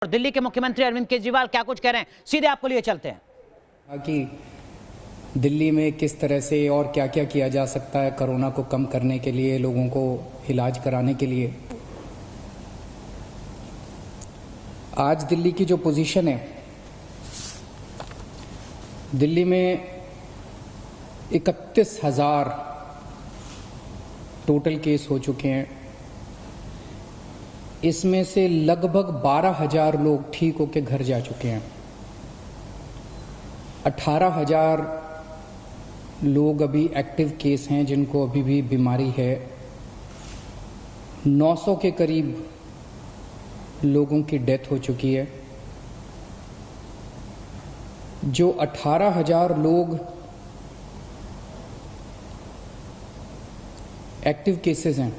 और दिल्ली के मुख्यमंत्री अरविंद केजरीवाल क्या कुछ कह रहे हैं, सीधे आपको लिए चलते हैं। कि दिल्ली में किस तरह से और क्या क्या किया जा सकता है कोरोना को कम करने के लिए, लोगों को इलाज कराने के लिए। आज दिल्ली की जो पोजीशन है, दिल्ली में 31,000 टोटल केस हो चुके हैं। इसमें से लगभग 12,000 लोग ठीक होकर घर जा चुके हैं। 18,000 लोग अभी एक्टिव केस हैं जिनको अभी भी बीमारी है। 900 के करीब लोगों की डेथ हो चुकी है। जो 18,000 लोग एक्टिव केसेस हैं,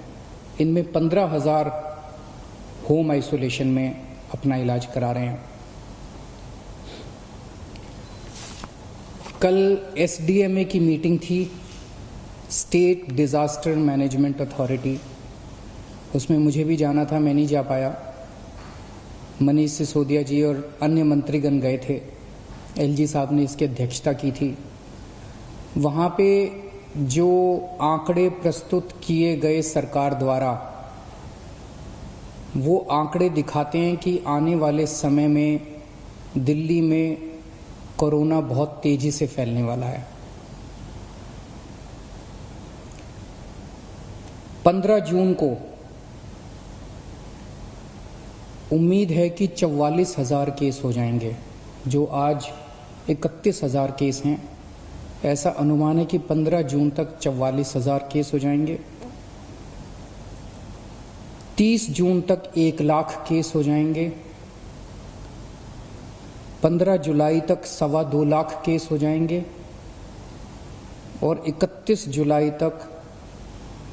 इनमें 15,000 होम आइसोलेशन में अपना इलाज करा रहे हैं। कल एसडीएमए की मीटिंग थी, स्टेट डिजास्टर मैनेजमेंट अथॉरिटी। उसमें मुझे भी जाना था, मैं नहीं जा पाया। मनीष सिसोदिया जी और अन्य मंत्रीगण गए थे। एलजी साहब ने इसकी अध्यक्षता की थी। वहाँ पे जो आंकड़े प्रस्तुत किए गए सरकार द्वारा, वो आंकड़े दिखाते हैं कि आने वाले समय में दिल्ली में कोरोना बहुत तेजी से फैलने वाला है। 15 जून को उम्मीद है कि 44,000 केस हो जाएंगे। जो आज 31,000 केस हैं, ऐसा अनुमान है कि 15 जून तक 44,000 केस हो जाएंगे। 30 जून तक 1 लाख केस हो जाएंगे। 15 जुलाई तक 2.25 लाख केस हो जाएंगे और 31 जुलाई तक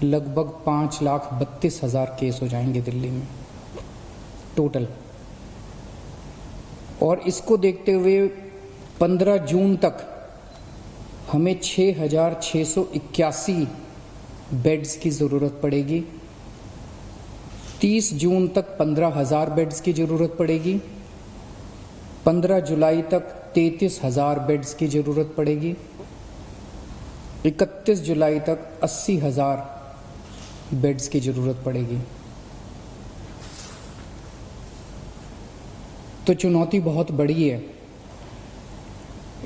लगभग 5,32,000 केस हो जाएंगे दिल्ली में टोटल। और इसको देखते हुए 15 जून तक हमें 6,681 बेड्स की ज़रूरत पड़ेगी। 30 जून तक 15,000 बेड्स की ज़रूरत पड़ेगी। 15 जुलाई तक 33,000 बेड्स की ज़रूरत पड़ेगी। 31 जुलाई तक 80,000 बेड्स की ज़रूरत पड़ेगी। तो चुनौती बहुत बड़ी है।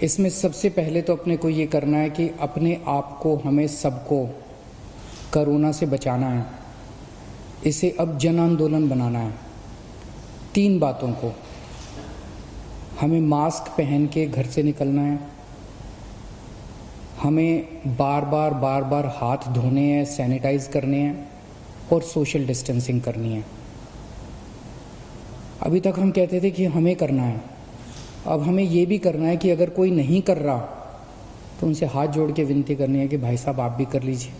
इसमें सबसे पहले तो अपने को ये करना है कि अपने आप को, हमें सबको कोरोना से बचाना है। इसे अब जन आंदोलन बनाना है। 3 बातों को, हमें मास्क पहन के घर से निकलना है, हमें बार बार हाथ धोने हैं, सैनिटाइज करने हैं और सोशल डिस्टेंसिंग करनी है। अभी तक हम कहते थे कि हमें करना है, अब हमें ये भी करना है कि अगर कोई नहीं कर रहा तो उनसे हाथ जोड़ के विनती करनी है कि भाई साहब आप भी कर लीजिए।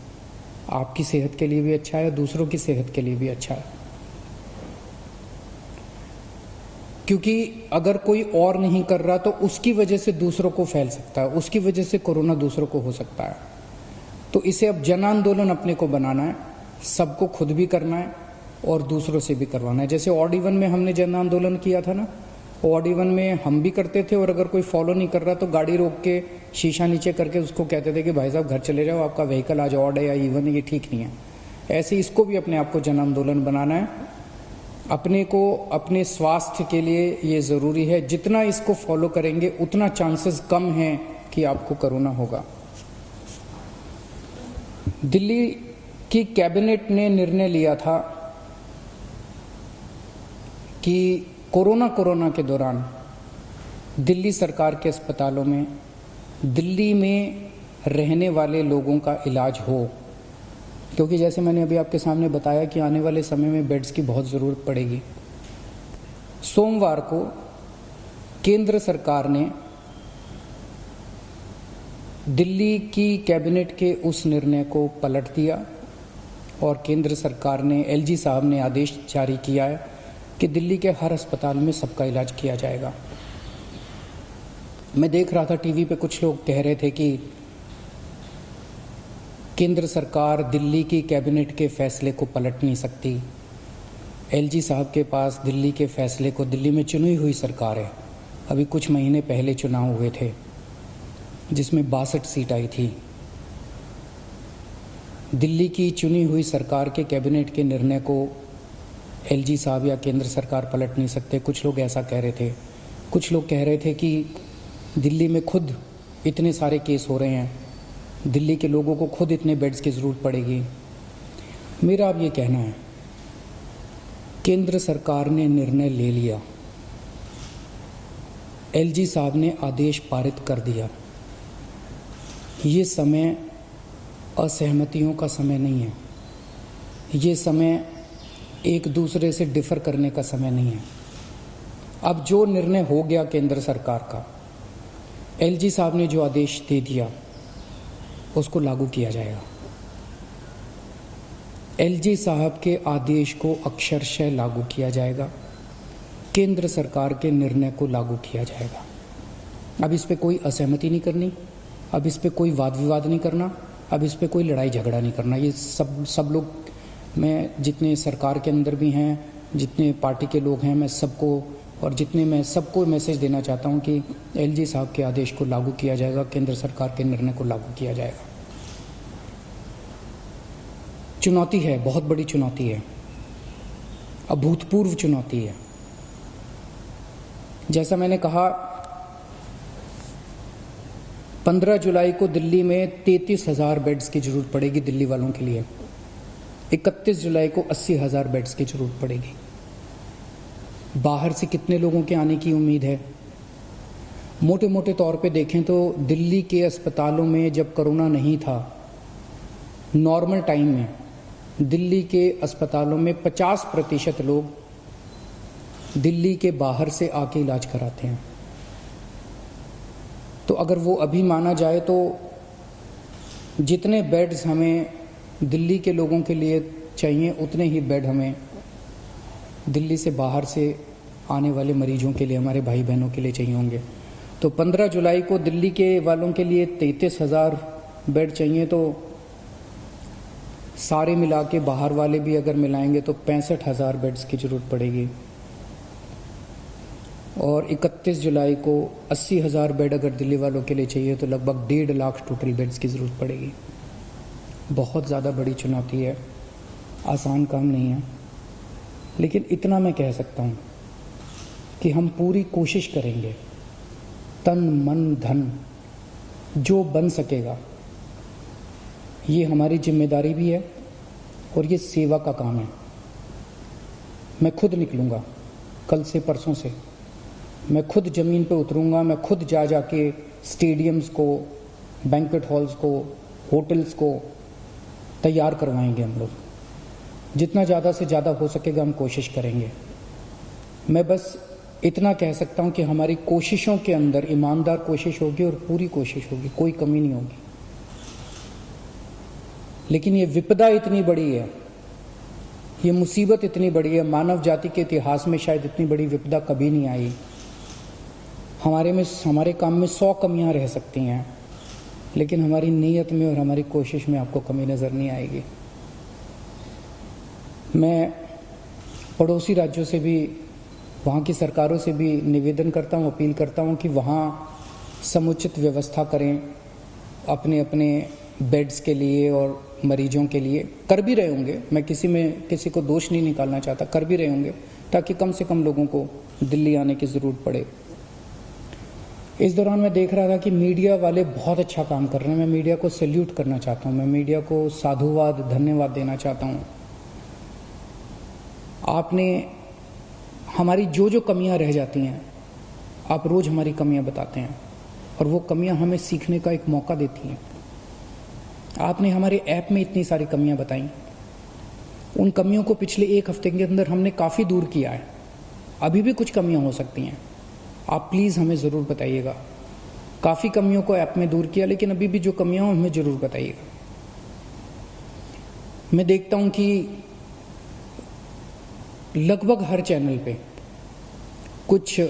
आपकी सेहत के लिए भी अच्छा है, दूसरों की सेहत के लिए भी अच्छा है। क्योंकि अगर कोई और नहीं कर रहा तो उसकी वजह से दूसरों को फैल सकता है, उसकी वजह से कोरोना दूसरों को हो सकता है। तो इसे अब जन आंदोलन अपने को बनाना है, सबको खुद भी करना है और दूसरों से भी करवाना है। जैसे ऑड इवन में हमने जन आंदोलन किया था ना, ऑड इवन में हम भी करते थे और अगर कोई फॉलो नहीं कर रहा तो गाड़ी रोक के शीशा नीचे करके उसको कहते थे कि भाई साहब घर चले जाओ, आपका व्हीकल आज ऑड है या इवन है, ये ठीक नहीं है। ऐसे इसको भी अपने आप को जन आंदोलन बनाना है। अपने को, अपने स्वास्थ्य के लिए ये ज़रूरी है। जितना इसको फॉलो करेंगे उतना चांसेस कम हैं कि आपको कोरोना होगा। दिल्ली की कैबिनेट ने निर्णय लिया था कि कोरोना के दौरान दिल्ली सरकार के अस्पतालों में दिल्ली में रहने वाले लोगों का इलाज हो। क्योंकि जैसे मैंने अभी आपके सामने बताया कि आने वाले समय में बेड्स की बहुत ज़रूरत पड़ेगी। सोमवार को केंद्र सरकार ने दिल्ली की कैबिनेट के उस निर्णय को पलट दिया और केंद्र सरकार ने, एलजी साहब ने आदेश जारी किया है कि दिल्ली के हर अस्पताल में सबका इलाज किया जाएगा। मैं देख रहा था टीवी पे, कुछ लोग कह रहे थे कि केंद्र सरकार दिल्ली की कैबिनेट के फैसले को पलट नहीं सकती, एलजी साहब के पास दिल्ली के फैसले को, दिल्ली में चुनी हुई सरकार है, अभी कुछ महीने पहले चुनाव हुए थे जिसमें 62 सीट आई थी। दिल्ली की चुनी हुई सरकार के कैबिनेट के निर्णय को एलजी साहब या केंद्र सरकार पलट नहीं सकते। कुछ लोग ऐसा कह रहे थे, कुछ लोग कह रहे थे कि दिल्ली में खुद इतने सारे केस हो रहे हैं, दिल्ली के लोगों को खुद इतने बेड्स की ज़रूरत पड़ेगी। मेरा अब ये कहना है, केंद्र सरकार ने निर्णय ले लिया, एलजी साहब ने आदेश पारित कर दिया। ये समय असहमतियों का समय नहीं है, ये समय एक दूसरे से डिफर करने का समय नहीं है। अब जो निर्णय हो गया केंद्र सरकार का, एलजी साहब ने जो आदेश दे दिया उसको लागू किया जाएगा। एलजी साहब के आदेश को अक्षरशः लागू किया जाएगा, केंद्र सरकार के निर्णय को लागू किया जाएगा। अब इस पे कोई असहमति नहीं करनी, अब इस पे कोई वाद विवाद नहीं करना, अब इस पे कोई लड़ाई झगड़ा नहीं करना। ये सब लोग, मैं जितने सरकार के अंदर भी हैं, जितने पार्टी के लोग हैं, मैं सबको मैसेज देना चाहता हूं कि एलजी साहब के आदेश को लागू किया जाएगा, केंद्र सरकार के निर्णय को लागू किया जाएगा। चुनौती है, बहुत बड़ी चुनौती है, अभूतपूर्व चुनौती है। जैसा मैंने कहा, 15 जुलाई को दिल्ली में 33,000 बेड्स की जरूरत पड़ेगी दिल्ली वालों के लिए। 31 जुलाई को 80,000 बेड्स की जरूरत पड़ेगी। बाहर से कितने लोगों के आने की उम्मीद है? मोटे मोटे तौर पे देखें तो दिल्ली के अस्पतालों में जब कोरोना नहीं था, नॉर्मल टाइम में दिल्ली के अस्पतालों में 50% लोग दिल्ली के बाहर से आके इलाज कराते हैं। तो अगर वो अभी माना जाए तो जितने बेड्स हमें दिल्ली के लोगों के लिए चाहिए, उतने ही बेड हमें दिल्ली से बाहर से आने वाले मरीजों के लिए, हमारे भाई बहनों के लिए चाहिए होंगे। तो 15 जुलाई को दिल्ली के वालों के लिए 33,000 बेड चाहिए, तो सारे मिला के बाहर वाले भी अगर मिलाएंगे तो 65,000 बेड्स की जरूरत पड़ेगी। और 31 जुलाई को 80,000 बेड अगर दिल्ली वालों के लिए चाहिए तो लगभग 1.5 लाख टोटल बेड्स की ज़रूरत पड़ेगी। बहुत ज़्यादा बड़ी चुनौती है, आसान काम नहीं है। लेकिन इतना मैं कह सकता हूँ कि हम पूरी कोशिश करेंगे, तन मन धन जो बन सकेगा। ये हमारी जिम्मेदारी भी है और ये सेवा का काम है। मैं खुद निकलूँगा, कल से परसों से मैं खुद ज़मीन पे उतरूँगा, मैं खुद जाके स्टेडियम्स को, बैंक्वेट हॉल्स को, होटल्स को तैयार करवाएंगे। हम लोग जितना ज़्यादा से ज़्यादा हो सकेगा हम कोशिश करेंगे। मैं बस इतना कह सकता हूँ कि हमारी कोशिशों के अंदर ईमानदार कोशिश होगी और पूरी कोशिश होगी, कोई कमी नहीं होगी। लेकिन ये विपदा इतनी बड़ी है, ये मुसीबत इतनी बड़ी है, मानव जाति के इतिहास में शायद इतनी बड़ी विपदा कभी नहीं आई। हमारे काम में 100 कमियां रह सकती हैं, लेकिन हमारी नीयत में और हमारी कोशिश में आपको कमी नज़र नहीं आएगी। मैं पड़ोसी राज्यों से भी, वहाँ की सरकारों से भी निवेदन करता हूँ, अपील करता हूँ कि वहाँ समुचित व्यवस्था करें अपने अपने बेड्स के लिए और मरीजों के लिए। कर भी रहे होंगे, मैं किसी को दोष नहीं निकालना चाहता, कर भी रहे होंगे ताकि कम से कम लोगों को दिल्ली आने की ज़रूरत पड़े। इस दौरान मैं देख रहा था कि मीडिया वाले बहुत अच्छा काम कर रहे हैं। मैं मीडिया को सैल्यूट करना चाहता हूँ, मैं मीडिया को साधुवाद, धन्यवाद देना चाहता हूँ। आपने हमारी जो कमियां रह जाती हैं, आप रोज़ हमारी कमियां बताते हैं और वो कमियां हमें सीखने का एक मौका देती हैं। आपने हमारे ऐप में इतनी सारी कमियां बताई, उन कमियों को पिछले 1 हफ्ते के अंदर हमने काफ़ी दूर किया है। अभी भी कुछ कमियां हो सकती हैं, आप प्लीज़ हमें ज़रूर बताइएगा। काफ़ी कमियों को ऐप में दूर किया, लेकिन अभी भी जो कमियां हो हमें ज़रूर बताइएगा। मैं देखता हूं कि लगभग हर चैनल पे कुछ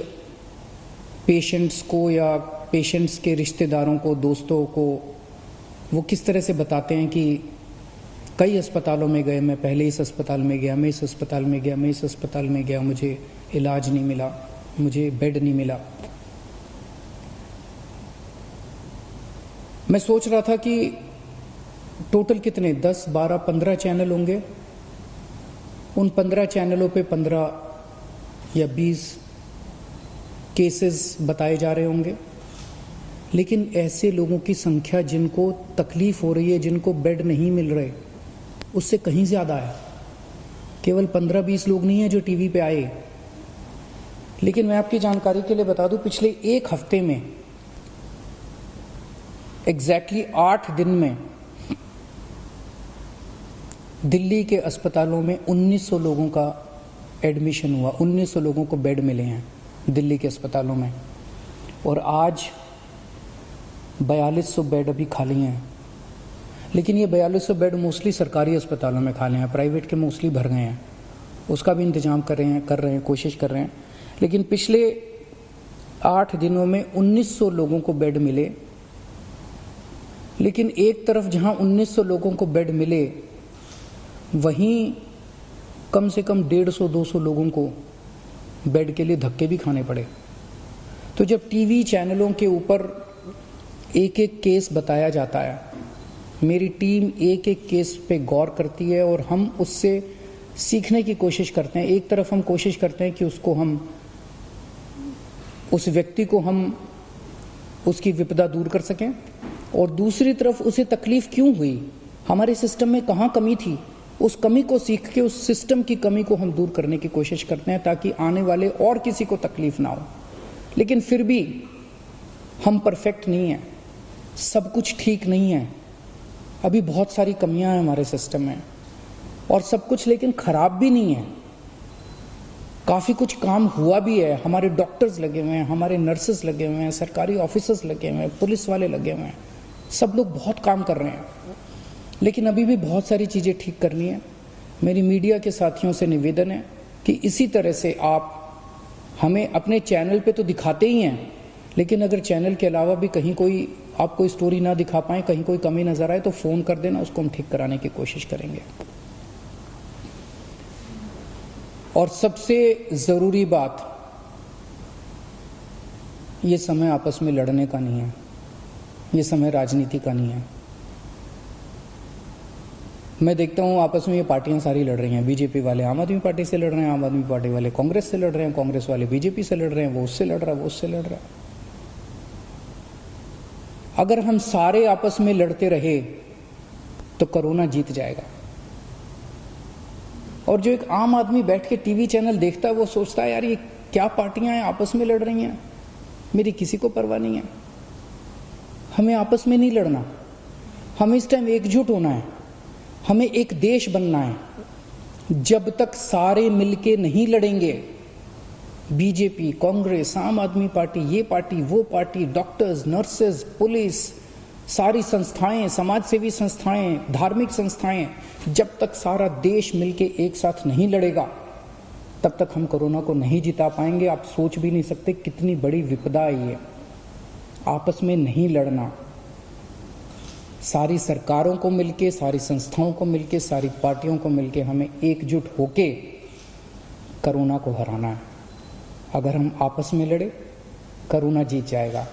पेशेंट्स को या पेशेंट्स के रिश्तेदारों को, दोस्तों को, वो किस तरह से बताते हैं कि कई अस्पतालों में गए, मैं पहले इस अस्पताल में गया, मैं इस अस्पताल में गया, मैं इस अस्पताल में गया, मुझे इलाज नहीं मिला, मुझे बेड नहीं मिला। मैं सोच रहा था कि टोटल कितने 10, 12, 15 चैनल होंगे, उन 15 चैनलों पे 15 या 20 केसेस बताए जा रहे होंगे, लेकिन ऐसे लोगों की संख्या जिनको तकलीफ हो रही है, जिनको बेड नहीं मिल रहे, उससे कहीं ज़्यादा है। केवल 15-20 लोग नहीं हैं जो टीवी पे आए। लेकिन मैं आपकी जानकारी के लिए बता दूं, पिछले एक हफ्ते में एग्जैक्टली 8 दिन में दिल्ली के अस्पतालों में 1900 लोगों का एडमिशन हुआ, 1900 लोगों को बेड मिले हैं दिल्ली के अस्पतालों में। और आज 4200 बेड अभी खाली हैं। लेकिन ये 4200 बेड मोस्टली सरकारी अस्पतालों में खाली हैं, प्राइवेट के मोस्टली भर गए हैं। उसका भी इंतजाम कर रहे हैं, कोशिश कर रहे हैं। लेकिन पिछले 8 दिनों में 1900 लोगों को बेड मिले। लेकिन एक तरफ जहां 1900 लोगों को बेड मिले, वहीं कम से कम 150-200 लोगों को बेड के लिए धक्के भी खाने पड़े। तो जब टीवी चैनलों के ऊपर एक एक केस बताया जाता है, मेरी टीम एक एक केस पे गौर करती है और हम उससे सीखने की कोशिश करते हैं। एक तरफ हम कोशिश करते हैं कि उस व्यक्ति को हम उसकी विपदा दूर कर सकें, और दूसरी तरफ उसे तकलीफ क्यों हुई, हमारे सिस्टम में कहाँ कमी थी, उस कमी को सीख के उस सिस्टम की कमी को हम दूर करने की कोशिश करते हैं, ताकि आने वाले और किसी को तकलीफ ना हो। लेकिन फिर भी हम परफेक्ट नहीं हैं, सब कुछ ठीक नहीं है, अभी बहुत सारी कमियां हैं हमारे सिस्टम में, और सब कुछ लेकिन खराब भी नहीं है। काफ़ी कुछ काम हुआ भी है, हमारे डॉक्टर्स लगे हुए हैं, हमारे नर्सेस लगे हुए हैं, सरकारी ऑफिसर्स लगे हुए हैं, पुलिस वाले लगे हुए हैं, सब लोग बहुत काम कर रहे हैं। लेकिन अभी भी बहुत सारी चीज़ें ठीक करनी है। मेरी मीडिया के साथियों से निवेदन है कि इसी तरह से आप हमें अपने चैनल पे तो दिखाते ही हैं, लेकिन अगर चैनल के अलावा भी कहीं कोई आप कोई स्टोरी ना दिखा पाएँ, कहीं कोई कमी नज़र आए, तो फ़ोन कर देना, उसको हम ठीक कराने की कोशिश करेंगे। और सबसे ज़रूरी बात, ये समय आपस में लड़ने का नहीं है, ये समय राजनीति का नहीं है। मैं देखता हूँ आपस में ये पार्टियां सारी लड़ रही हैं, बीजेपी वाले आम आदमी पार्टी से लड़ रहे हैं, आम आदमी पार्टी वाले कांग्रेस से लड़ रहे हैं, कांग्रेस वाले बीजेपी से लड़ रहे हैं, वो उससे लड़ रहा है, वो उससे लड़ रहा है। अगर हम सारे आपस में लड़ते रहे तो कोरोना जीत जाएगा। और जो एक आम आदमी बैठ के टीवी चैनल देखता है, वो सोचता है यार ये क्या पार्टियां हैं, आपस में लड़ रही हैं, मेरी किसी को परवाह नहीं है। हमें आपस में नहीं लड़ना, हमें इस टाइम एकजुट होना है, हमें एक देश बनना है। जब तक सारे मिलके नहीं लड़ेंगे, बीजेपी, कांग्रेस, आम आदमी पार्टी, ये पार्टी, वो पार्टी, डॉक्टर्स, नर्सेज, पुलिस, सारी संस्थाएं, समाज सेवी संस्थाएं, धार्मिक संस्थाएं, जब तक सारा देश मिलके एक साथ नहीं लड़ेगा, तब तक हम कोरोना को नहीं जिता पाएंगे। आप सोच भी नहीं सकते कितनी बड़ी विपदा है ये। आपस में नहीं लड़ना, सारी सरकारों को मिलके, सारी संस्थाओं को मिलके, सारी पार्टियों को मिलके हमें एकजुट होके कोरोना को हराना है। अगर हम आपस में लड़े, कोरोना जीत जाएगा,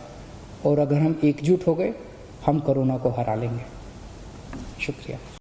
और अगर हम एकजुट हो गए, हम कोरोना को हरा लेंगे। शुक्रिया।